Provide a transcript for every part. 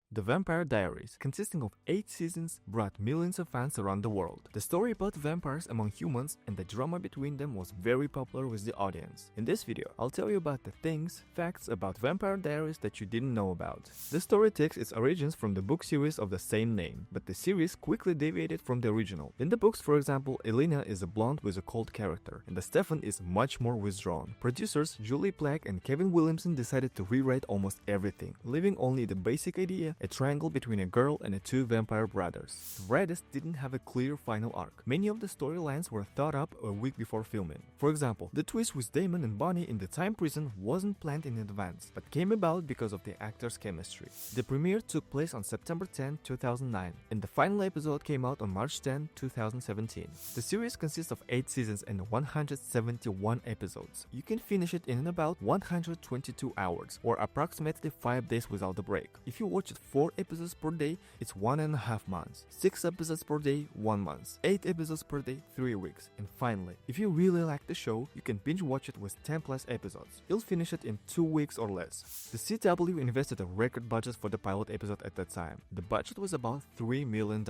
The Vampire Diaries, consisting of 8 seasons, brought millions of fans around the world. The story about vampires among humans and the drama between them was very popular with the audience. In this video, I'll tell you about the facts about Vampire Diaries that you didn't know about. The story takes its origins from the book series of the same name, but the series quickly deviated from the original. In the books, for example, Elena is a blonde with a cold character, and the Stefan is much more withdrawn. Producers Julie Plagg and Kevin Williamson decided to rewrite almost everything, leaving only the basic idea: a triangle between a girl and 2 vampire brothers. The writers didn't have a clear final arc. Many of the storylines were thought up a week before filming. For example, the twist with Damon and Bonnie in the time prison wasn't planned in advance, but came about because of the actors' chemistry. The premiere took place on September 10, 2009, and the final episode came out on March 10, 2017. The series consists of 8 seasons and 171 episodes. You can finish it in about 122 hours, or approximately 5 days without a break. If you watch it 4 episodes per day, it's 1.5 months. 6 episodes per day, 1 month. 8 episodes per day, 3 weeks. And finally, if you really like the show, you can binge watch it with 10 plus episodes. You'll finish it in 2 weeks or less. The CW invested a record budget for the pilot episode at that time. The budget was about $3 million.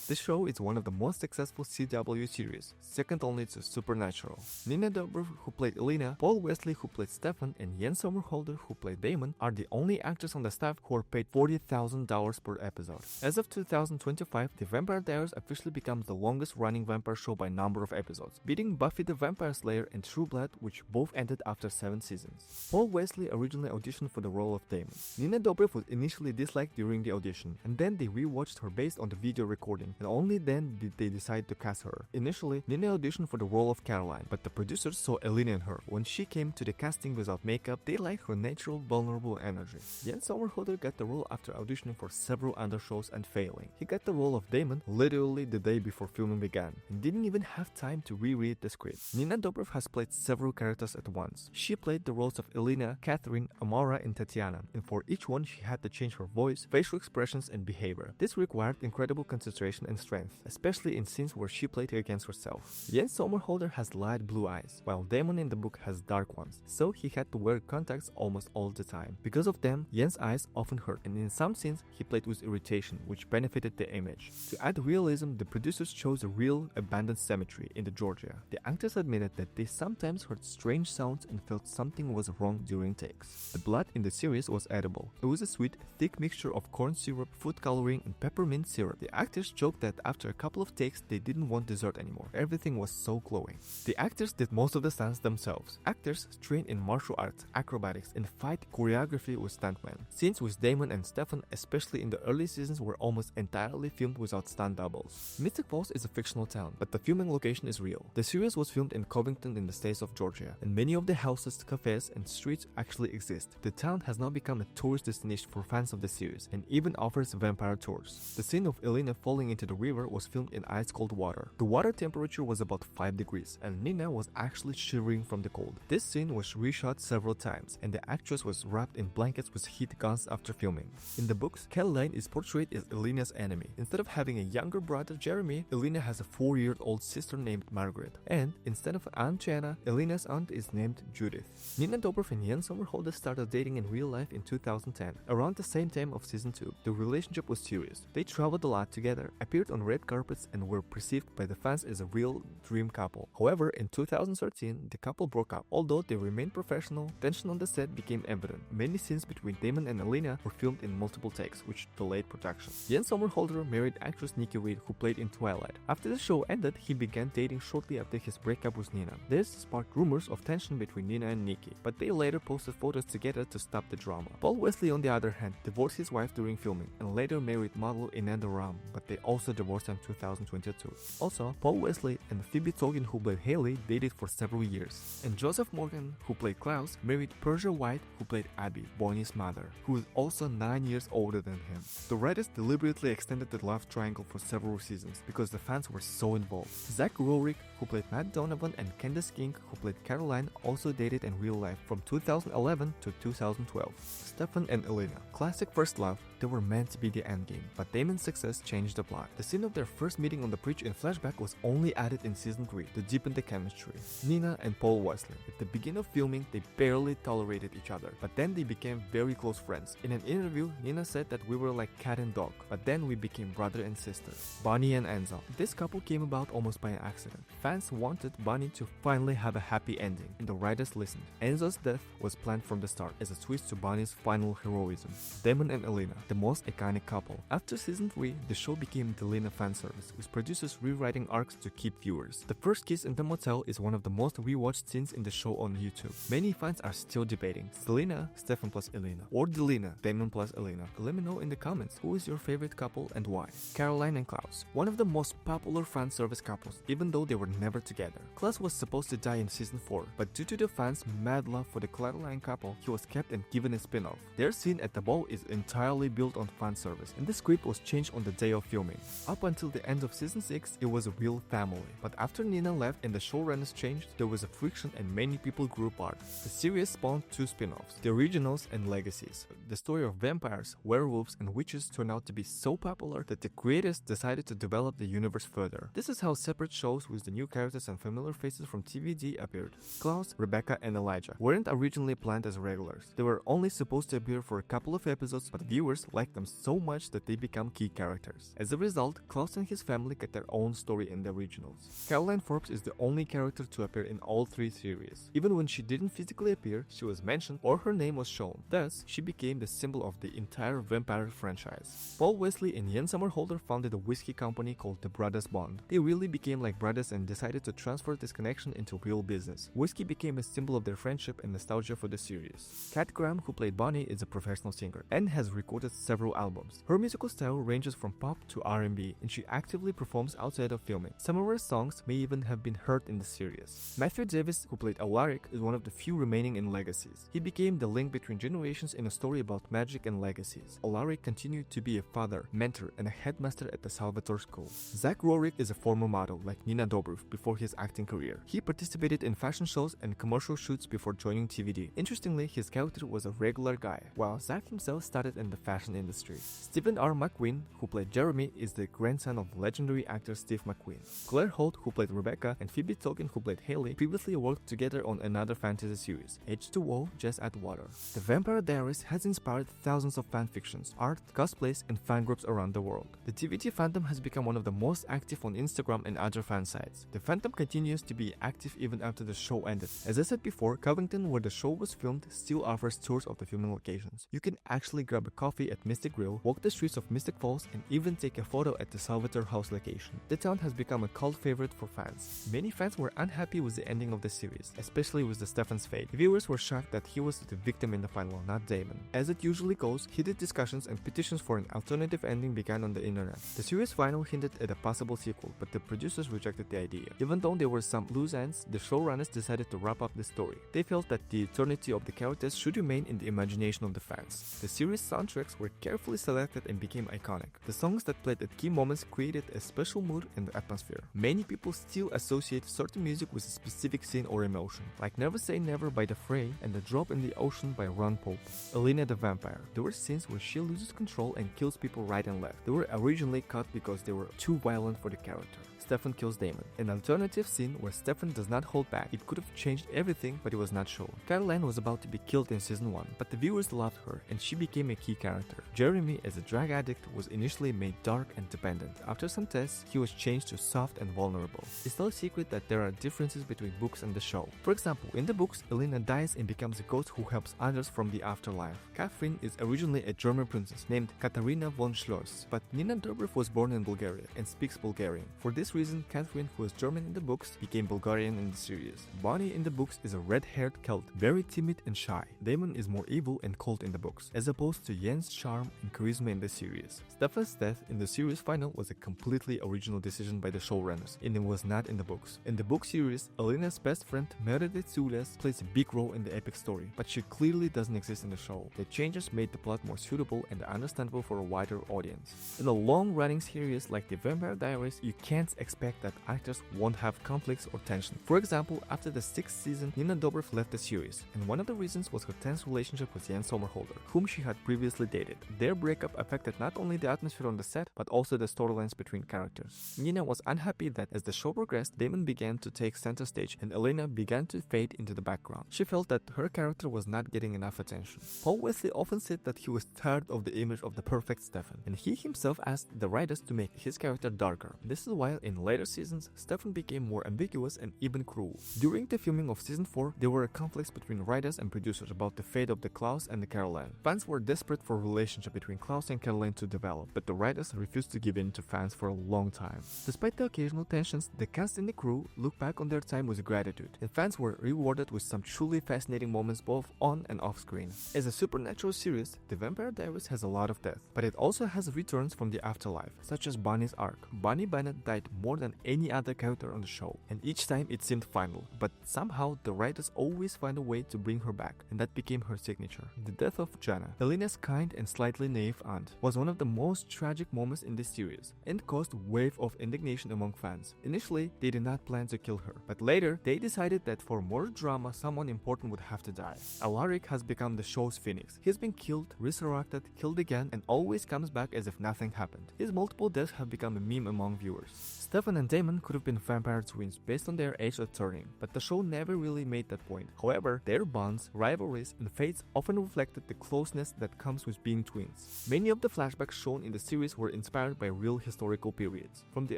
This show is one of the most successful CW series, second only to Supernatural. Nina Dobrev, who played Elena, Paul Wesley, who played Stefan, and Jens Sommerholder, who played Damon, are the only actors on the staff who are paid $40,000 per episode. As of 2025, The Vampire Diaries officially becomes the longest-running vampire show by number of episodes, beating Buffy the Vampire Slayer and True Blood, which both ended after 7 seasons. Paul Wesley originally auditioned for the role of Damon. Nina Dobrev was initially disliked during the audition, and then they rewatched her based on the video recording, and only then did they decide to cast her. Initially, Nina auditioned for the role of Caroline, but the producers saw Elena in her. When she came to the casting without makeup, they liked her natural, vulnerable energy. Jens Sommerholder got the role after auditioning for several other shows and failing. He got the role of Damon literally the day before filming began, and didn't even have time to reread the script. Nina Dobrev has played several characters at once. She played the roles of Elena, Catherine, Amara, and Tatiana, and for each one she had to change her voice, facial expressions, and behavior. This required incredible concentration and strength, especially in scenes where she played against herself. Jens Sommerholder has light blue eyes, while Damon in the book has dark ones, so he had to wear contacts almost all the time. Because of them, Jens' eyes often hurt, and in some scenes he played with irritation, which benefited the image. To add realism, the producers chose a real, abandoned cemetery in Georgia. The actors admitted that they sometimes heard strange sounds and felt something was wrong during takes. The blood in the series was edible. It was a sweet, thick mixture of corn syrup, food coloring, and peppermint syrup. The actors joked that after a couple of takes, they didn't want dessert anymore. Everything was so glowing. The actors did most of the stunts themselves. Actors trained in martial arts, acrobatics, and fight choreography with stuntmen. Scenes with Damon and Stefan, especially in the early seasons, were almost entirely filmed without stunt doubles. Mystic Falls is a fictional town, but the filming location is real. The series was filmed in Covington in the state of Georgia, and many of the houses, cafes, and streets actually exist. The town has now become a tourist destination for fans of the series, and even offers vampire tours. The scene of Elena falling into the river was filmed in ice-cold water. The water temperature was about 5 degrees, and Nina was actually shivering from the cold. This scene was reshot several times, and the actress was wrapped in blankets with heat guns after filming. In the books, Caroline is portrayed as Elena's enemy. Instead of having a younger brother, Jeremy, Elena has a 4-year-old sister named Margaret. And instead of Aunt Jana, Elena's aunt is named Judith. Nina Dobrev and Jens Sommerholder started dating in real life in 2010, around the same time of season 2. The relationship was serious. They traveled a lot together, appeared on red carpets, and were perceived by the fans as a real dream couple. However, in 2013, the couple broke up. Although they remained professional, tension on the set became evident. Many scenes between Damon and Elena were filmed in multiple takes, which delayed production. Jens Sommerholder married actress Nikki Reed, who played in Twilight. After the show ended, he began dating shortly after his breakup with Nina. This sparked rumors of tension between Nina and Nikki, but they later posted photos together to stop the drama. Paul Wesley, on the other hand, divorced his wife during filming and later married model Inanda Ram, but they also divorced in 2022. Also, Paul Wesley and Phoebe Tolkien, who played Haley, dated for several years. And Joseph Morgan, who played Klaus, married Persia White, who played Abby, Bonnie's mother, who is also 9 years older than him. The writers deliberately extended the love triangle for several seasons because the fans were so involved. Zach Rorick, who played Matt Donovan, and Candace King, who played Caroline, also dated in real life from 2011 to 2012. Stefan and Elena. Classic first love, they were meant to be the endgame, but Damon's success changed the plot. The scene of their first meeting on the bridge in flashback was only added in season 3 to deepen the chemistry. Nina and Paul Wesley. At the beginning of filming, they barely tolerated each other, but then they became very close friends. In an interview, Nina said that we were like cat and dog, but then we became brother and sister. Bonnie and Enzo. This couple came about almost by accident. Fans wanted Bonnie to finally have a happy ending, and the writers listened. Enzo's death was planned from the start as a twist to Bonnie's final heroism. Damon and Elena, the most iconic couple. After season 3, the show became the Lena fanservice, with producers rewriting arcs to keep viewers. The first kiss in the motel is one of the most rewatched scenes in the show on YouTube. Many fans are still debating Selena, Stefan plus Elena, or Delena, Damon plus Elena. Let me know in the comments who is your favorite couple and why. Caroline and Klaus, one of the most popular fan service couples, even though they were never together. Klaus was supposed to die in season 4, but due to the fans' mad love for the Caroline couple, he was kept and given a spin-off. Their scene at the ball is entirely built on fan service, and the script was changed on the day of filming. Up until the end of season 6, it was a real family, but after Nina left and the showrunners changed, there was a friction and many people grew apart. The series spawned 2 spin-offs, the originals and legacies. The story of vampires, werewolves, and witches turned out to be so popular that the creators decided to develop the universe further. This is how separate shows with the new characters and familiar faces from TVD appeared. Klaus, Rebecca, and Elijah weren't originally planned as regulars. They were only supposed to appear for a couple of episodes, but viewers liked them so much that they became key characters. As a result, Klaus and his family get their own story in the originals. Caroline Forbes is the only character to appear in all 3 series. Even when she didn't physically appear, she was mentioned or her name was shown. Thus, she became the symbol of the entire vampire franchise. Paul Wesley and Jan Somerhalder founded a whiskey company called the Brothers Bond. They really became like brothers and decided to transfer this connection into real business. Whiskey became a symbol of their friendship and nostalgia for the series. Kat Graham, who played Bonnie, is a professional singer and has recorded several albums. Her musical style ranges from pop to R&B, and she actively performs outside of filming. Some of her songs may even have been heard in the series. Matthew Davis, who played Alaric, is one of the few remaining in Legacies. He became the link between generations in a story about magic and legacies. Alaric continued to be a father, mentor, and a headmaster at the Salvatore School. Zach Rorick is a former model like Nina Dobrev before his acting career. He participated in fashion shows and commercial shoots before joining TVD. Interestingly, his character was a regular guy, while Zach himself started in the fashion industry. Stephen R. McQueen, who played Jeremy, is the grandson of legendary actor Steve McQueen. Claire Holt, who played Rebecca, and Phoebe Tolkien, who played Haley, previously worked together on another fantasy series, H2O, Just Add Water. The Vampire Diaries has inspired thousands of fanfictions, art, cosplays, and fan groups around the world. The TVT fandom has become one of the most active on Instagram and other fan sites. The fandom continues to be active even after the show ended. As I said before, Covington, where the show was filmed, still offers tours of the filming locations. You can actually grab a coffee at Mystic Grill, walk the streets of Mystic Falls, and even take a photo at the Salvatore House location. The town has become a cult favorite for fans. Many fans were unhappy with the ending of the series, especially with the Stefan's fate. Viewers were shocked that he was the victim in the final, not Damon. As it usually goes, heated discussions and petitions for an alternative ending began on the internet. The series final hinted at a possible sequel, but the producers rejected the idea. Even though there were some loose ends, the showrunners decided to wrap up the story. They felt that the eternity of the characters should remain in the imagination of the fans. The series soundtracks were carefully selected and became iconic. The songs that played at key moments created a special mood and atmosphere. Many people still associate certain music with a specific scene or emotion, like Never Say Never by The Fray and The Drop in the Ocean by Ron Pope. Elena the Vampire. There were scenes where she loses control and kills people right and left. They were originally cut because they were too violent for the character. Stefan kills Damon. An alternative scene where Stefan does not hold back. It could have changed everything, but it was not shown. Caroline was about to be killed in season 1, but the viewers loved her and she became a key character. Jeremy, as a drug addict, was initially made dark and dependent. After some tests, he was changed to soft and vulnerable. It's no secret that there are differences between books and the show. For example, in the books, Elena dies and becomes a ghost who helps others from the afterlife. Catherine is originally a German princess named Katarina von Schloss, but Nina Dobrev was born in Bulgaria and speaks Bulgarian. For this reason, Catherine, who was German in the books, became Bulgarian in the series. Bonnie in the books is a red-haired Celt, very timid and shy. Damon is more evil and cold in the books, as opposed to Jens' charm and charisma in the series. Stefan's death in the series final was a completely original decision by the showrunners, and it was not in the books. In the book series, Elena's best friend Meredith Zules plays a big role in the epic story, but she clearly doesn't exist in the show. The changes made the plot more suitable and understandable for a wider audience. In a long-running series like The Vampire Diaries, you can't expect that actors won't have conflicts or tension. For example, after the 6th season, Nina Dobrev left the series, and one of the reasons was her tense relationship with Jan Somerhalder, whom she had previously dated. Their breakup affected not only the atmosphere on the set, but also the storylines between characters. Nina was unhappy that as the show progressed, Damon began to take center stage and Elena began to fade into the background. She felt that her character was not getting enough attention. Paul Wesley often said that he was tired of the image of the perfect Stefan, and he himself asked the writers to make his character darker. This is why in later seasons, Stefan became more ambiguous and even cruel. During the filming of season 4, there were conflicts between writers and producers about the fate of the Klaus and the Caroline. Fans were desperate for a relationship between Klaus and Caroline to develop, but the writers refused to give in to fans for a long time. Despite the occasional tensions, the cast and the crew looked back on their time with gratitude, and fans were rewarded with some truly fascinating moments both on and off screen. As a supernatural series, The Vampire Diaries has a lot of death, but it also has returns from the afterlife, such as Bonnie's arc. Bonnie Bennett died more than any other character on the show, and each time it seemed final, but somehow the writers always find a way to bring her back, and that became her signature. The death of Jana, Elena's kind and slightly naive aunt, was one of the most tragic moments in this series, and caused a wave of indignation among fans. Initially, they did not plan to kill her, but later, they decided that for more drama, someone important would have to die. Alaric has become the show's phoenix. He's been killed, resurrected, killed again, and always comes back as if nothing happened. His multiple deaths have become a meme among viewers. Stefan and Damon could have been vampire twins based on their age at turning, but the show never really made that point. However, their bonds, rivalries, and fates often reflected the closeness that comes with being twins. Many of the flashbacks shown in the series were inspired by real historical periods, from the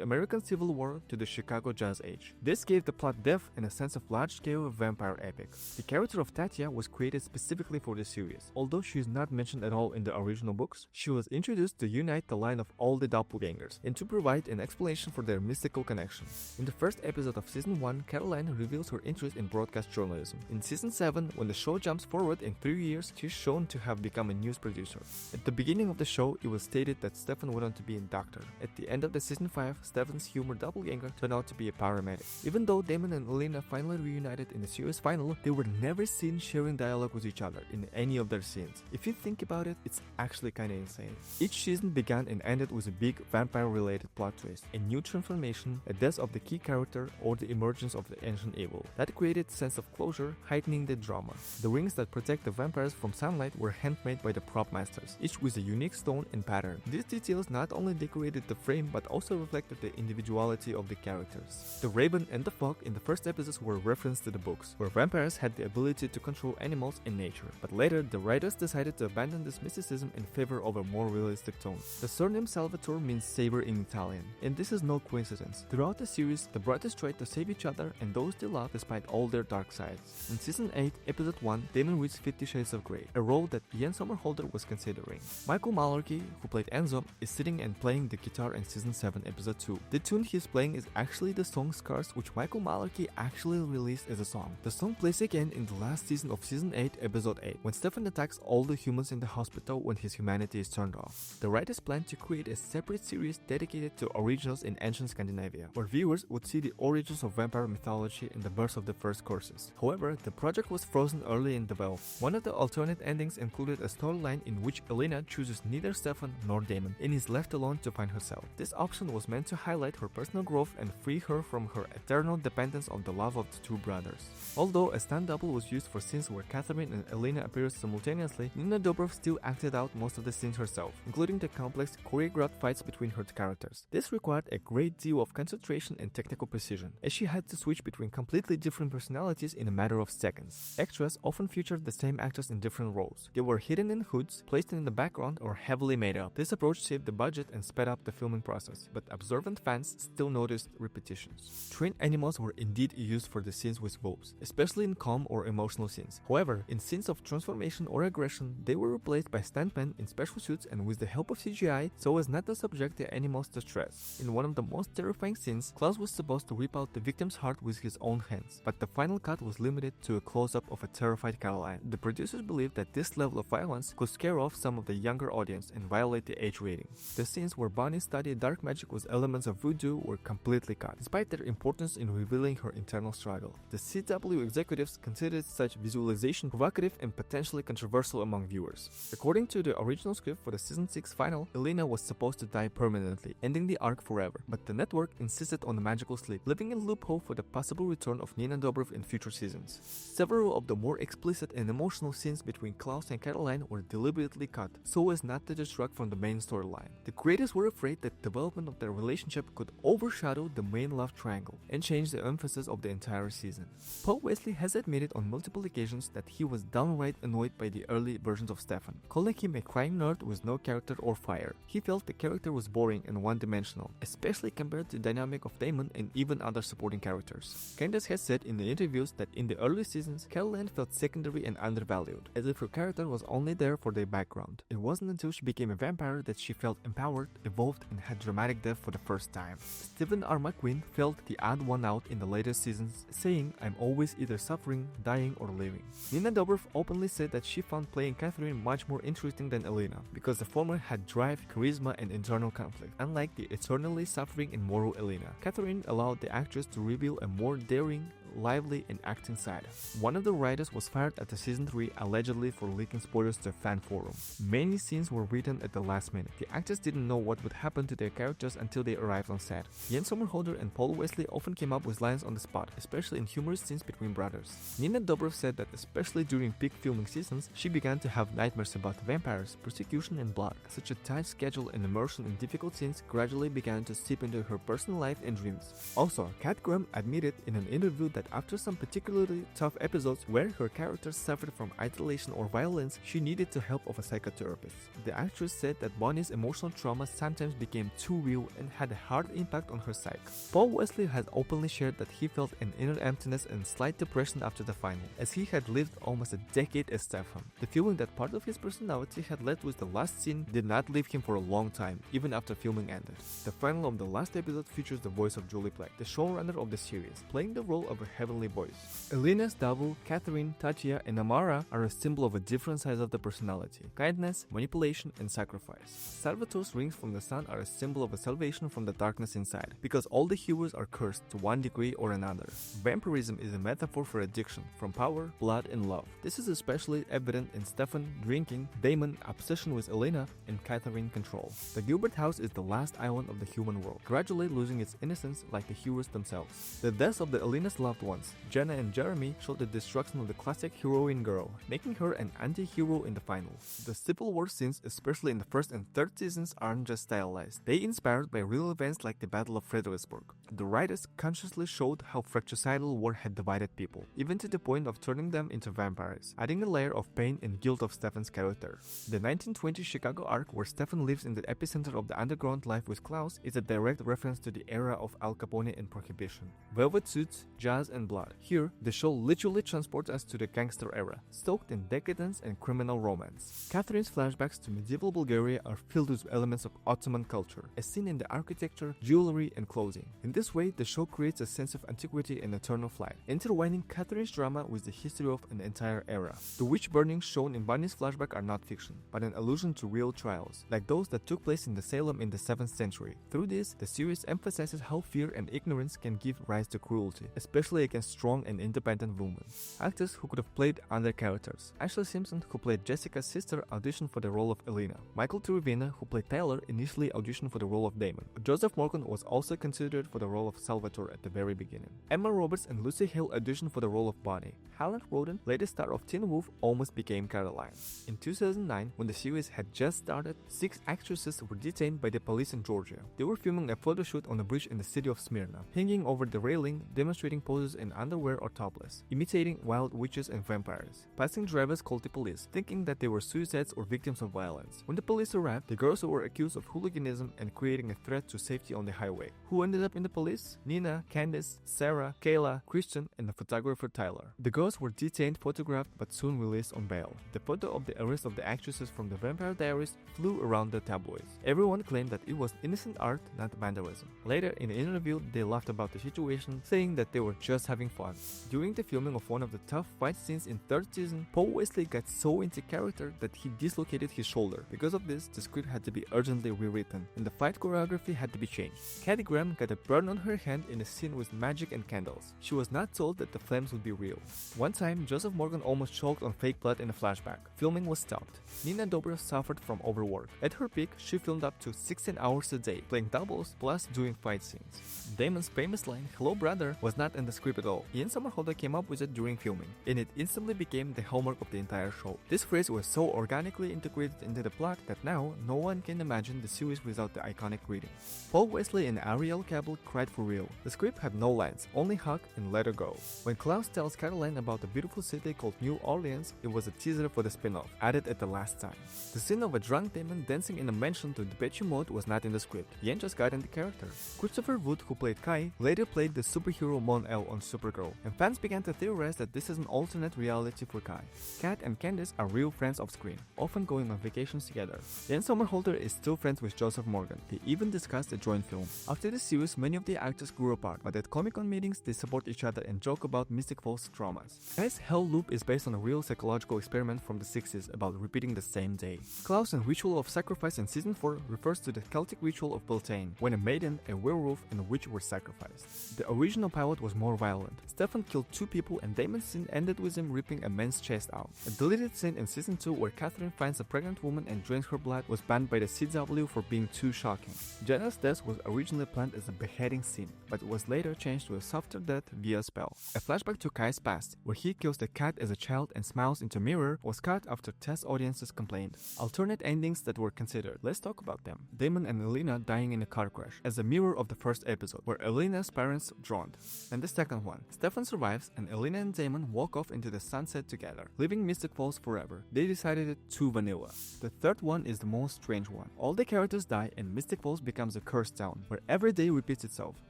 American Civil War to the Chicago Jazz Age. This gave the plot depth and a sense of large-scale vampire epic. The character of Tatya was created specifically for the series. Although she is not mentioned at all in the original books, she was introduced to unite the line of all the doppelgangers and to provide an explanation for their mystical connection. In the first episode of season 1, Caroline reveals her interest in broadcast journalism. In season 7, when the show jumps forward in 3 years, she's shown to have become a news producer. At the beginning of the show, it was stated that Stefan went on to be a doctor. At the end of the season 5, Stefan's humor doppelganger turned out to be a paramedic. Even though Damon and Elena finally reunited in the series final, they were never seen sharing dialogue with each other in any of their scenes. If you think about it, it's actually kinda insane. Each season began and ended with a big vampire-related plot twist, a new transformation, a death of the key character, or the emergence of the ancient evil. That created a sense of closure, heightening the drama. The rings that protect the vampires from sunlight were handmade by the prop masters, each with a unique stone and pattern. These details not only decorated the frame but also reflected the individuality of the characters. The Raven and the Fog in the first episodes were referenced to the books, where vampires had the ability to control animals and nature. But later, the writers decided to abandon this mysticism in favor of a more realistic tone. The surname Salvatore means savior in Italian, and this is no coincidence. Throughout the series, the brothers tried to save each other and those they loved despite all their dark sides. In season 8, episode 1, Damon reads 50 Shades of Grey, a role that Ian Somerhalder was considering. Michael Malarkey, who played Enzo, is sitting and playing the guitar in season 7, episode 2. The tune he's playing is actually the song Scars, which Michael Malarkey actually released as a song. The song plays again in the last season of season 8, episode 8, when Stefan attacks all the humans in the hospital when his humanity is turned off. The writers plan to create a separate series dedicated to originals in ancient Scandinavia, where viewers would see the origins of vampire mythology and the birth of the first curses. However, the project was frozen early in development. One of the alternate endings included a storyline in which Elena chooses neither Stefan nor Damon and is left alone to find herself. This option was meant to highlight her personal growth and free her from her eternal dependence on the love of the two brothers. Although a stunt double was used for scenes where Catherine and Elena appeared simultaneously, Nina Dobrev still acted out most of the scenes herself, including the complex choreographed fights between her characters. This required a great deal of concentration and technical precision, as she had to switch between completely different personalities in a matter of seconds. Extras often featured the same actors in different roles. They were hidden in hoods, placed in the background, or heavily made up. This approach saved the budget and sped up the filming process, but observant fans still noticed repetitions. Trained animals were indeed used for the scenes with wolves, especially in calm or emotional scenes. However, in scenes of transformation or aggression, they were replaced by stuntmen in special suits and with the help of CGI so as not to subject the animals to stress. In one of the most terrifying scenes, Klaus was supposed to rip out the victim's heart with his own hands, but the final cut was limited to a close-up of a terrified Caroline. The producers believed that this level of violence could scare off some of the younger audience and violate the age rating. The scenes where Bonnie studied dark magic with elements of voodoo were completely cut, despite their importance in revealing her internal struggle. The CW executives considered such visualization provocative and potentially controversial among viewers. According to the original script for the season 6 final, Elena was supposed to die permanently, ending the arc forever, but the network insisted on a magical sleep, leaving a loophole for the possible return of Nina Dobrev in future seasons. Several of the more explicit and emotional scenes between Klaus and Caroline were deliberately cut, so as not to distract from the main storyline. The creators were afraid that development of their relationship could overshadow the main love triangle and change the emphasis of the entire season. Paul Wesley has admitted on multiple occasions that he was downright annoyed by the early versions of Stefan, calling him a crying nerd with no character or fire. He felt the character was boring and one-dimensional, especially compared to the dynamic of Damon and even other supporting characters. Candace has said in the interviews that in the early seasons, Caroline felt secondary and undervalued, as if her character was only there for their background. It wasn't until she became a vampire that she felt empowered, evolved, and had dramatic death for the first time. Stephen R. McQueen felt the odd one out in the later seasons, saying, "I'm always either suffering, dying, or living." Nina Dobrev openly said that she found playing Catherine much more interesting than Elena, because the former had drive, charisma, and internal conflict, unlike the eternally suffering and moral Elena. Catherine allowed the actress to reveal a more daring, lively, and acting side. One of the writers was fired after season 3 allegedly for leaking spoilers to a fan forum. Many scenes were written at the last minute. The actors didn't know what would happen to their characters until they arrived on set. Jens Sommerholder and Paul Wesley often came up with lines on the spot, especially in humorous scenes between brothers. Nina Dobrev said that especially during peak filming seasons, she began to have nightmares about vampires, persecution, and blood. Such a tight schedule and immersion in difficult scenes gradually began to seep into her personal life and dreams. Also, Kat Graham admitted in an interview that after some particularly tough episodes where her character suffered from isolation or violence, she needed the help of a psychotherapist. The actress said that Bonnie's emotional trauma sometimes became too real and had a hard impact on her psyche. Paul Wesley has openly shared that he felt an inner emptiness and slight depression after the final, as he had lived almost a decade as Stefan. The feeling that part of his personality had left with the last scene did not leave him for a long time, even after filming ended. The final of the last episode features the voice of Julie Plec, the showrunner of the series, playing the role of a heavenly voice. Elena's double, Catherine, Tatya, and Amara are a symbol of a different side of the personality: kindness, manipulation, and sacrifice. Salvatore's rings from the sun are a symbol of a salvation from the darkness inside, because all the heroes are cursed to one degree or another. Vampirism is a metaphor for addiction, from power, blood, and love. This is especially evident in Stefan drinking, Damon obsession with Elena, and Catherine control. The Gilbert house is the last island of the human world, gradually losing its innocence like the heroes themselves. The deaths of the Elena's loved ones, Jenna and Jeremy, showed the destruction of the classic heroine girl, making her an anti-hero in the final. The Civil War scenes, especially in the first and third seasons, aren't just stylized. They inspired by real events like the Battle of Fredericksburg. The writers consciously showed how fratricidal war had divided people, even to the point of turning them into vampires, adding a layer of pain and guilt of Stefan's character. The 1920 Chicago arc, where Stefan lives in the epicenter of the underground life with Klaus, is a direct reference to the era of Al Capone and Prohibition. Velvet suits, jazz, and blood. Here, the show literally transports us to the gangster era, stoked in decadence and criminal romance. Catherine's flashbacks to medieval Bulgaria are filled with elements of Ottoman culture, as seen in the architecture, jewelry, and clothing. In this way, the show creates a sense of antiquity and eternal flight, intertwining Catherine's drama with the history of an entire era. The witch burnings shown in Bonnie's flashback are not fiction, but an allusion to real trials, like those that took place in the Salem in the 7th century. Through this, the series emphasizes how fear and ignorance can give rise to cruelty, especially against strong and independent women. Actors who could have played other characters. Ashley Simpson, who played Jessica's sister, auditioned for the role of Elena. Michael Turvina, who played Tyler, initially auditioned for the role of Damon. Joseph Morgan was also considered for the role of Salvatore at the very beginning. Emma Roberts and Lucy Hale auditioned for the role of Bonnie. Helen Rodin, latest star of Teen Wolf, almost became Caroline. In 2009, when the series had just started, 6 actresses were detained by the police in Georgia. They were filming a photo shoot on a bridge in the city of Smyrna, hanging over the railing, demonstrating poses in underwear or topless, imitating wild witches and vampires. Passing drivers called the police, thinking that they were suicides or victims of violence. When the police arrived, the girls were accused of hooliganism and creating a threat to safety on the highway. Who ended up in the police? Nina, Candace, Sarah, Kayla, Christian, and the photographer Tyler. The girls were detained, photographed, but soon released on bail. The photo of the arrest of the actresses from the Vampire Diaries flew around the tabloids. Everyone claimed that it was innocent art, not vandalism. Later, in an interview, they laughed about the situation, saying that they were just just having fun. During the filming of one of the tough fight scenes in 3rd season, Paul Wesley got so into character that he dislocated his shoulder. Because of this, the script had to be urgently rewritten, and the fight choreography had to be changed. Kathy Graham got a burn on her hand in a scene with magic and candles. She was not told that the flames would be real. One time, Joseph Morgan almost choked on fake blood in a flashback. Filming was stopped. Nina Dobrev suffered from overwork. At her peak, she filmed up to 16 hours a day, playing doubles plus doing fight scenes. Damon's famous line, "Hello brother," was not in the script at all. Ian Somerhalder came up with it during filming, and it instantly became the hallmark of the entire show. This phrase was so organically integrated into the plot that now no one can imagine the series without the iconic greeting. Paul Wesley and Ariel Cabell cried for real. The script had no lines, only hug and let her go. When Klaus tells Caroline about a beautiful city called New Orleans, it was a teaser for the spin-off, added at the last time. The scene of a drunk Damon dancing in a mansion to Depeche Mode was not in the script. Ian just got in the character. Christopher Wood, who played Kai, later played the superhero Mon-El on Supergirl, and fans began to theorize that this is an alternate reality for Kai. Kat and Candice are real friends off screen, often going on vacations together. Ian Somerhalder is still friends with Joseph Morgan. They even discussed a joint film. After the series, many of the actors grew apart, but at Comic-Con meetings they support each other and joke about Mystic Falls traumas. Kai's Hell Loop is based on a real psychological experiment from the 60s about repeating the same day. Klaus in Ritual of Sacrifice in Season 4 refers to the Celtic ritual of Beltane, when a maiden, a werewolf, and a witch were sacrificed. The original pilot was more violent. Stefan killed 2 people and Damon's scene ended with him ripping a man's chest out. A deleted scene in Season 2 where Catherine finds a pregnant woman and drinks her blood was banned by the CW for being too shocking. Jenna's death was originally planned as a beheading scene, but it was later changed to a softer death via spell. A flashback to Kai's past, where he kills the cat as a child and smiles into a mirror, was cut after test audiences complained. Alternate endings that were considered. Let's talk about them. Damon and Elena dying in a car crash, as a mirror of the first episode, where Elena's parents drowned. And the second one. Stefan survives, and Elena and Damon walk off into the sunset together, leaving Mystic Falls forever. They decided it too vanilla. The third one is the most strange one. All the characters die, and Mystic Falls becomes a cursed town, where every day repeats itself,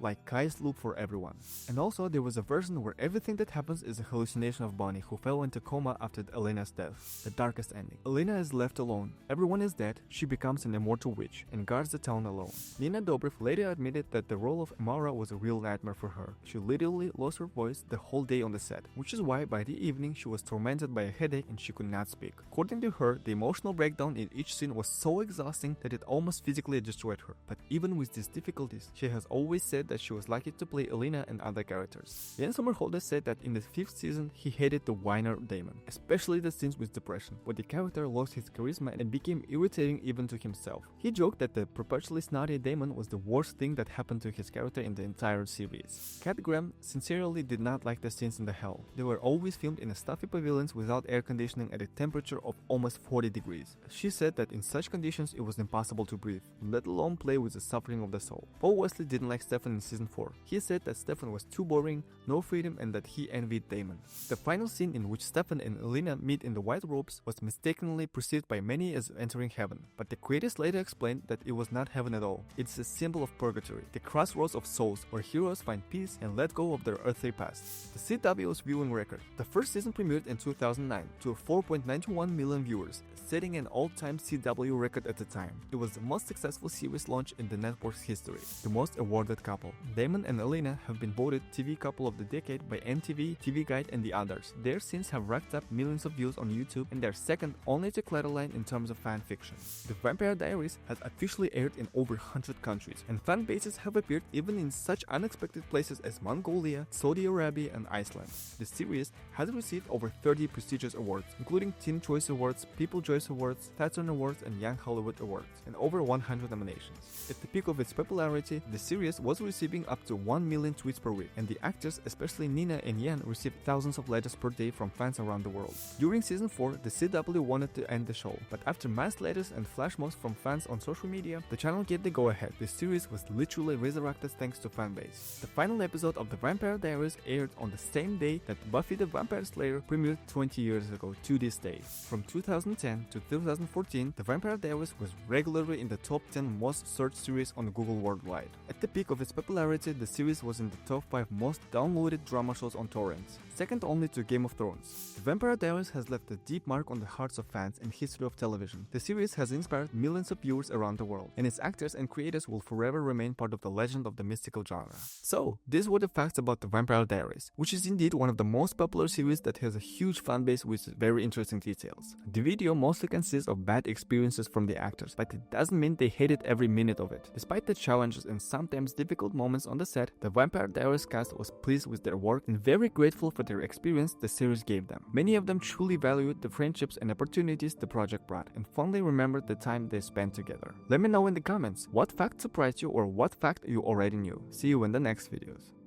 like Kai's loop for everyone. And also, there was a version where everything that happens is a hallucination of Bonnie, who fell into coma after Elena's death. The darkest ending. Elena is left alone. Everyone is dead. She becomes an immortal witch and guards the town alone. Nina Dobrev later admitted that the role of Amara was a real nightmare for her. She literally lost her voice the whole day on the set, which is why by the evening she was tormented by a headache and she could not speak. According to her, the emotional breakdown in each scene was so exhausting that it almost physically destroyed her. But even with these difficulties, she has always said that she was lucky to play Elena and other characters. Ian Somerhalder said that in the 5th season he hated the whiner Damon, especially the scenes with depression, where the character lost his charisma and became irritating even to himself. He joked that the perpetually snotty Damon was the worst thing that happened to his character in the entire series. Kat Graham sincerely did not like the scenes in the hell. They were always filmed in a stuffy pavilions without air conditioning at a temperature of almost 40 degrees. She said that in such conditions it was impossible to breathe, let alone play with the suffering of the soul. Paul Wesley didn't like Stefan in season 4. He said that Stefan was too boring, no freedom, and that he envied Damon. The final scene in which Stefan and Elena meet in the white robes was mistakenly perceived by many as entering heaven, but the creators later explained that it was not heaven at all. It's a symbol of purgatory, the crossroads of souls where heroes find peace and let go of their earthly past. The CW's viewing record. The first season premiered in 2009 to 4.91 million viewers, setting an all-time CW record at the time. It was the most successful series launch in the network's history. The most awarded couple. Damon and Elena have been voted TV Couple of the Decade by MTV, TV Guide, and the others. Their scenes have racked up millions of views on YouTube, and they're second only to Clairline in terms of fan fiction. The Vampire Diaries has officially aired in over 100 countries, and fan bases have appeared even in such unexpected places as Mongolia, Saudi Arabia, and Iceland. The series has received over 30 prestigious awards, including Teen Choice Awards, People Choice Awards, Saturn Awards, and Young Hollywood Awards, and over 100 nominations. At the peak of its popularity, the series was receiving up to 1 million tweets per week, and the actors, especially Nina and Yan, received thousands of letters per day from fans around the world. During season 4, the CW wanted to end the show, but after mass letters and flash mobs from fans on social media, the channel gave the go-ahead. The series was literally resurrected thanks to fanbase. The final episode of The Vampire Diaries aired on the same day that Buffy the Vampire Slayer premiered 20 years ago to this day. From 2010 to 2014, The Vampire Diaries was regularly in the top 10 most searched series on Google worldwide. At the peak of its popularity, the series was in the top 5 most downloaded drama shows on torrents, second only to Game of Thrones. The Vampire Diaries has left a deep mark on the hearts of fans and history of television. The series has inspired millions of viewers around the world, and its actors and creators will forever remain part of the legend of the mystical genre. So, these were the facts about about the Vampire Diaries, which is indeed one of the most popular series that has a huge fanbase with very interesting details. The video mostly consists of bad experiences from the actors, but it doesn't mean they hated every minute of it. Despite the challenges and sometimes difficult moments on the set, the Vampire Diaries cast was pleased with their work and very grateful for their experience the series gave them. Many of them truly valued the friendships and opportunities the project brought and fondly remembered the time they spent together. Let me know in the comments what fact surprised you or what fact you already knew. See you in the next videos.